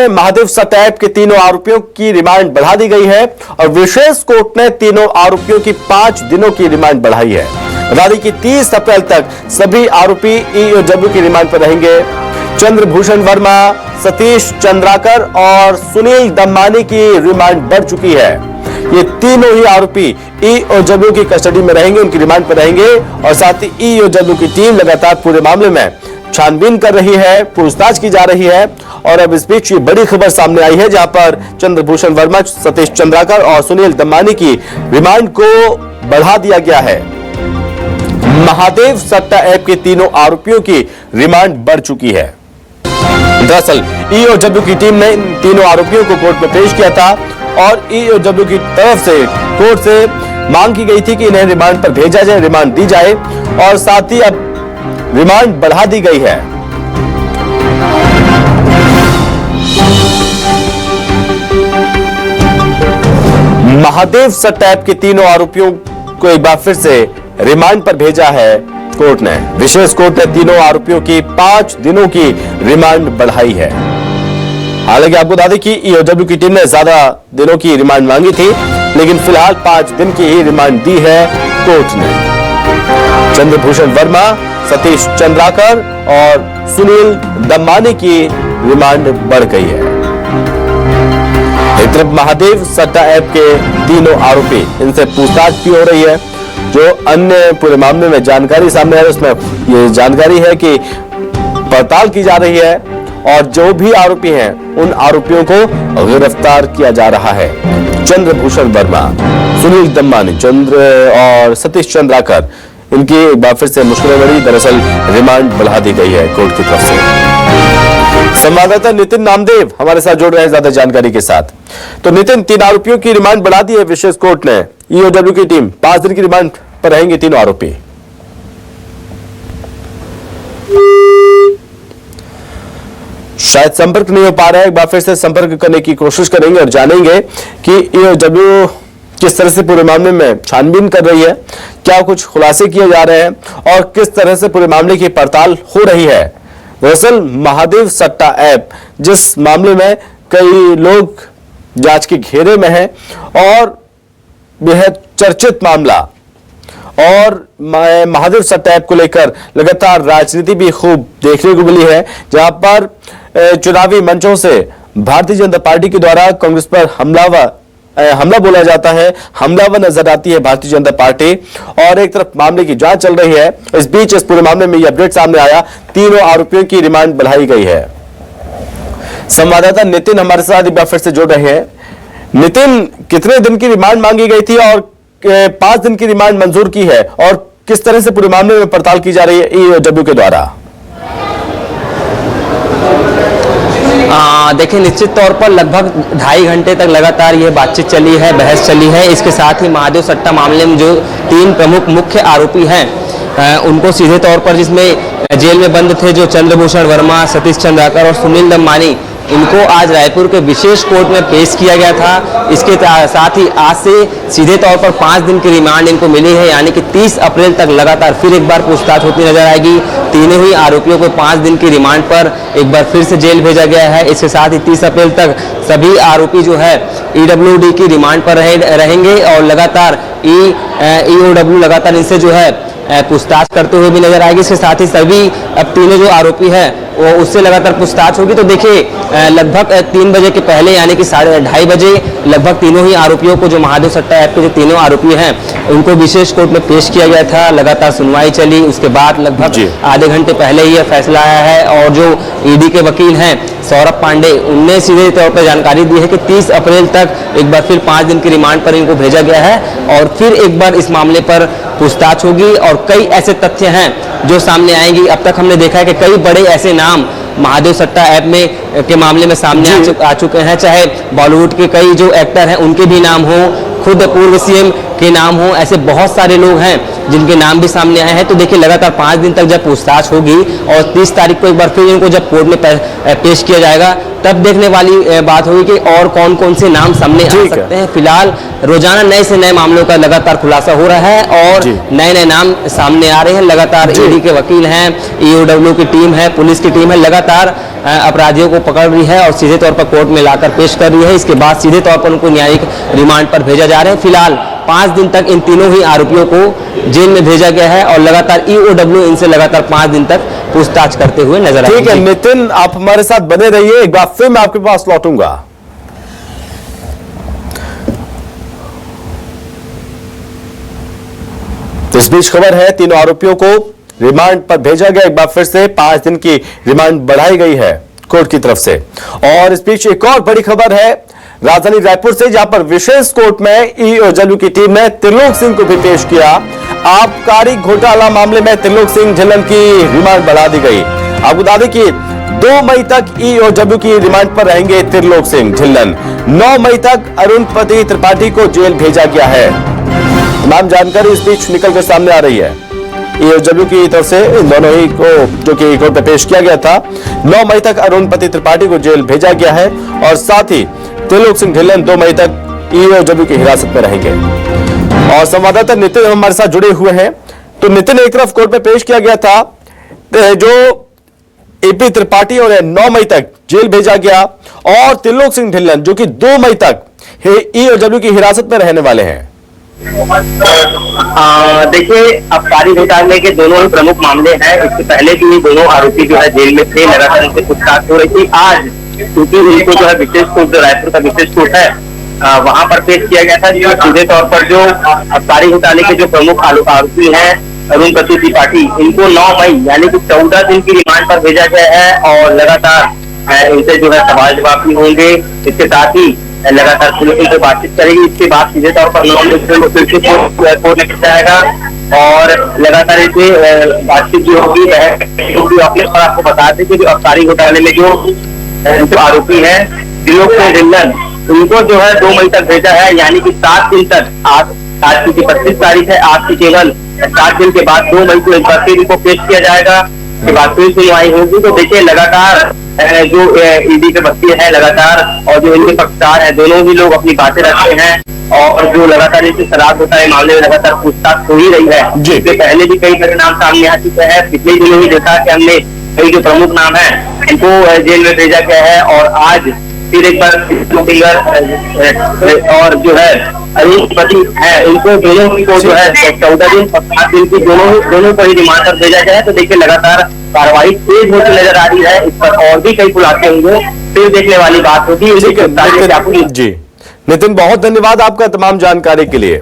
में महादेव सट्टा ऐप के तीनों आरोपियों की रिमांड बढ़ा दी गई है और विशेष कोर्ट ने तीनों आरोपियों की 5 दिनों की रिमांड बढ़ाई है। बता दें कि 30 अप्रैल तक सभी आरोपी ईओडब्ल्यू की रिमांड पर रहेंगे। चंद्रभूषण वर्मा, सतीश चंद्राकर और सुनील दम्मानी की रिमांड बढ़ चुकी है। ये तीनों ही आरोपी ईओडब्ल्यू की कस्टडी में रहेंगे, उनकी रिमांड पर रहेंगे और साथ ही ईओडब्ल्यू की टीम लगातार पूरे मामले में छानबीन कर रही है, पूछताछ की जा रही है। और अब इस बीच ये बड़ी खबर सामने आई है जहां पर चंद्रभूषण वर्मा, सतीश चंद्राकर और सुनील दम्मानी की रिमांड को बढ़ा दिया गया है। महादेव सट्टा ऐप के तीनों आरोपियों की रिमांड बढ़ चुकी है। दरअसल ईओडब्ल्यू की टीम ने इन तीनों आरोपियों को कोर्ट में पेश किया था और ईओडब्ल्यू की तरफ से कोर्ट से मांग की गई थी कि इन्हें रिमांड पर भेजा जाए, रिमांड दी जाए और साथ ही अब रिमांड बढ़ा दी गई है। महादेव सट्टा ऐप के तीनों आरोपियों को एक बार फिर से रिमांड पर भेजा है कोर्ट ने। विशेष कोर्ट ने तीनों आरोपियों की 5 दिनों की रिमांड बढ़ाई है। हालांकि आपको बता दें कि ईओडब्ल्यू की टीम ने ज्यादा दिनों की रिमांड मांगी थी, लेकिन फिलहाल 5 दिन की ही रिमांड दी है कोर्ट ने। चंद्रभूषण वर्मा, सतीश चंद्राकर और सुनील दम्मानी की रिमांड बढ़ गई है। एक तरफ महादेव सट्टा ऐप के तीनों आरोपी, इनसे पूछताछ भी हो रही है। जो अन्य पूरे मामले में जानकारी सामने आई उसमें ये जानकारी है कि पड़ताल की जा रही है और जो भी आरोपी हैं उन आरोपियों को गिरफ्तार किया जा रहा है। चंद्रभूषण वर्मा, सुनील दम्मानी, और सतीश चंद्राकर, इनकी एक बार फिर से मुश्किलें बढ़ी। दरअसल रिमांड बढ़ा दी गई है कोर्ट की तरफ से। संवाददाता नितिन नामदेव हमारे साथ जुड़ रहे हैं ज्यादा जानकारी के साथ। तो नितिन, 3 आरोपियों की रिमांड बढ़ा दी है विशेष कोर्ट ने। ईओडब्ल्यू की टीम 5 दिन की रिमांड पर रहेंगे तीनों आरोपी। शायद संपर्क नहीं हो पा रहा है, एक बार फिर से संपर्क करने की कोशिश करेंगे और जानेंगे कि ईओडब्ल्यू किस तरह से पूरे मामले में छानबीन कर रही है, क्या कुछ खुलासे किए जा रहे हैं और किस तरह से पूरे मामले की पड़ताल हो रही है। दरअसल महादेव सट्टा ऐप, जिस मामले में कई लोग जांच के घेरे में हैं और बेहद चर्चित मामला, और महादेव सट्टा ऐप को लेकर लगातार राजनीति भी खूब देखने को मिली है, जहां पर चुनावी मंचों से भारतीय जनता पार्टी के द्वारा कांग्रेस पर हमला बोला जाता है, हमलावर नजर आती है भारतीय जनता पार्टी। और एक तरफ मामले की जांच चल रही है। इस बीच इस पूरे मामले में यह अपडेट सामने आया, तीनों आरोपियों की रिमांड बढ़ाई गई है। संवाददाता नितिन हमारे साथ एक बार फिर से जुड़ रहे हैं। नितिन, कितने दिन की रिमांड मांगी गई थी और 5 दिन की रिमांड मंजूर की है और किस तरह से पूरे मामले में पड़ताल की जा रही है ईओडब्ल्यू के द्वारा? देखिए, निश्चित तौर पर लगभग 2.5 घंटे तक लगातार ये बातचीत चली है, बहस चली है। इसके साथ ही महादेव सट्टा मामले में जो 3 प्रमुख मुख्य आरोपी हैं उनको सीधे तौर पर, जिसमें जेल में बंद थे जो चंद्रभूषण वर्मा, सतीश चंद्राकर और सुनील दम्मानी, इनको आज रायपुर के विशेष कोर्ट में पेश किया गया था। इसके साथ ही आज से सीधे तौर पर 5 दिन की रिमांड इनको मिली है, यानी कि 30 अप्रैल तक लगातार फिर एक बार पूछताछ होती नजर आएगी। तीनों ही आरोपियों को 5 दिन की रिमांड पर एक बार फिर से जेल भेजा गया है। इसके साथ ही 30 अप्रैल तक सभी आरोपी जो है ईडब्ल्यूडी की रिमांड पर रहेंगे और लगातार ईओडब्ल्यू लगातार इनसे जो है पूछताछ करते हुए भी नजर आएगी। इसके साथ ही सभी अब तीनों जो आरोपी हैं वो उससे लगातार पूछताछ होगी। तो देखिए, लगभग 3 बजे के पहले यानी कि 2:30 बजे लगभग तीनों ही आरोपियों को, जो महादेव सट्टा ऐप के जो तीनों आरोपी हैं, उनको विशेष कोर्ट में पेश किया गया था। लगातार सुनवाई चली, उसके बाद लगभग आधे घंटे पहले ही यह फैसला आया है। और जो ईडी के वकील हैं सौरभ पांडे, उनने सीधे तौर पर जानकारी दी है कि 30 अप्रैल तक एक बार फिर 5 दिन की रिमांड पर इनको भेजा गया है और फिर एक बार इस मामले पर पूछताछ होगी। और कई ऐसे तथ्य हैं जो सामने आएंगी। अब तक हमने देखा है कि कई बड़े ऐसे नाम महादेव सट्टा ऐप में के मामले में सामने आ चुके हैं, चाहे बॉलीवुड के कई जो एक्टर हैं उनके भी नाम हो, खुद पूर्व सीएम के नाम हो, ऐसे बहुत सारे लोग हैं जिनके नाम भी सामने आए हैं। तो देखिए, लगातार 5 दिन तक जब पूछताछ होगी और 30 तारीख को एक बार फिर इनको जब कोर्ट में पेश किया जाएगा तब देखने वाली बात होगी कि और कौन कौन से नाम सामने आ ठीक है। सकते हैं। फिलहाल रोजाना नए से नए मामलों का लगातार खुलासा हो रहा है और जी। नए नए नाम सामने आ रहे हैं। लगातार जी। ईडी के वकील हैं, ईओडब्ल्यू की टीम है, पुलिस की टीम है, लगातार अपराधियों को पकड़ रही है और सीधे तौर पर कोर्ट में लाकर पेश कर रही है। इसके बाद सीधे तौर पर उनको न्यायिक रिमांड पर भेजा जा रहा है। फिलहाल 5 दिन तक इन तीनों ही आरोपियों को जेल में भेजा गया है और लगातार ईओडब्ल्यू इनसे लगातार 5 दिन तक पूछताछ करते हुए नजर आए। ठीक है नितिन, आप हमारे साथ बने रहिए, एक बार फिर मैं आपके पास लौटूंगा। इस बीच खबर है तीनों आरोपियों को रिमांड पर भेजा गया, एक बार फिर से 5 दिन की रिमांड बढ़ाई गई है कोर्ट की तरफ से। और इस बीच एक और बड़ी खबर है राजधानी रायपुर से, जहां पर विशेष कोर्ट में ईओडब्ल्यू की टीम ने त्रिलोक सिंह को भी पेश किया। आबकारी घोटाला मामले में त्रिलोक सिंह झिल्लन की रिमांड बढ़ा दी गई। आपको बता दें कि 2 मई तक ईओडब्ल्यू की रिमांड पर रहेंगे त्रिलोक सिंह झिल्लन। 9 मई तक अरुणपति त्रिपाठी को जेल भेजा गया है। तमाम जानकारी इस बीच निकलकर सामने आ रही है। ईओडब्ल्यू की तरफ से इन दोनों ही को जो कि कोर्ट में पेश किया गया था, 9 मई तक अरुणपति त्रिपाठी को जेल भेजा गया है और साथ ही त्रिलोक सिंह झिल्लन 2 मई तक ईओडब्ल्यू की हिरासत में रहेंगे। और संवाददाता नितिन हमारे साथ जुड़े हुए हैं। तो नितिन, एक तरफ कोर्ट में पेश किया गया था जो एपी त्रिपाठी और 9 मई तक जेल भेजा गया, और त्रिलोक सिंह झिल्लन जो कि 2 मई तक ईओडब्ल्यू की हिरासत में रहने वाले हैं। देखिए, आबकारी घोटाले के दोनों ही प्रमुख मामले हैं। इससे पहले भी दोनों आरोपी जो है जेल में थे, लगातार उनसे पूछताछ हो रही थी। आज क्योंकि उनको जो है विशेष कोर्ट, जो रायपुर का विशेष कोर्ट है, वहां पर पेश किया गया था। जो सीधे तौर पर जो आबकारी घोटाले के जो प्रमुख आरोपी हैं अरुणपति त्रिपाठी, इनको 9 मई यानी कि 14 दिन की रिमांड पर भेजा गया है और लगातार इनसे जो है सवाल जवाब भी होंगे। इसके साथ ही लगातार पुलिस से बातचीत करेगी। इसके बाद सीधे तौर पर कोर्ट में जाएगा और लगातार इसे बातचीत जो होगी और आपको बता दें कि जो आबकारी घोटाले में जो आरोपी है त्रिलोक सिंह झिल्लन, उनको जो है 2 मई तक भेजा है, यानी कि 7 दिन तक। आज की 25 तारीख है, आज की केवल 7 दिन के बाद 2 मई को एक बार फिर इनको पेश किया जाएगा। के बाद फिर सुनवाई होगी। तो देखिए, लगातार जो ईडी के वकील है लगातार और जो इनके पक्षकार है, दोनों ही लोग अपनी बातें रखते हैं और जो लगातार इनसे शराब घोटाले मामले में लगातार पूछताछ हो ही रही है। इससे पहले भी कई सारे नाम सामने आ चुके हैं। पिछले दिनों ही देखा कि हमने कई जो प्रमुख नाम है इनको जेल में भेजा गया है और आज फिर एक बार और जो है अरुणपति है, इनको दोनों को जो है 14 दिन और 7 दिन की दोनों को ही रिमांड पर भेजा गया है। तो देखिए, लगातार कार्रवाई तेज होती नजर आ रही है। इस पर और भी कई खुलासे होंगे, फिर देखने वाली बात होगी। जी नितिन, बहुत धन्यवाद आपका तमाम जानकारी के लिए।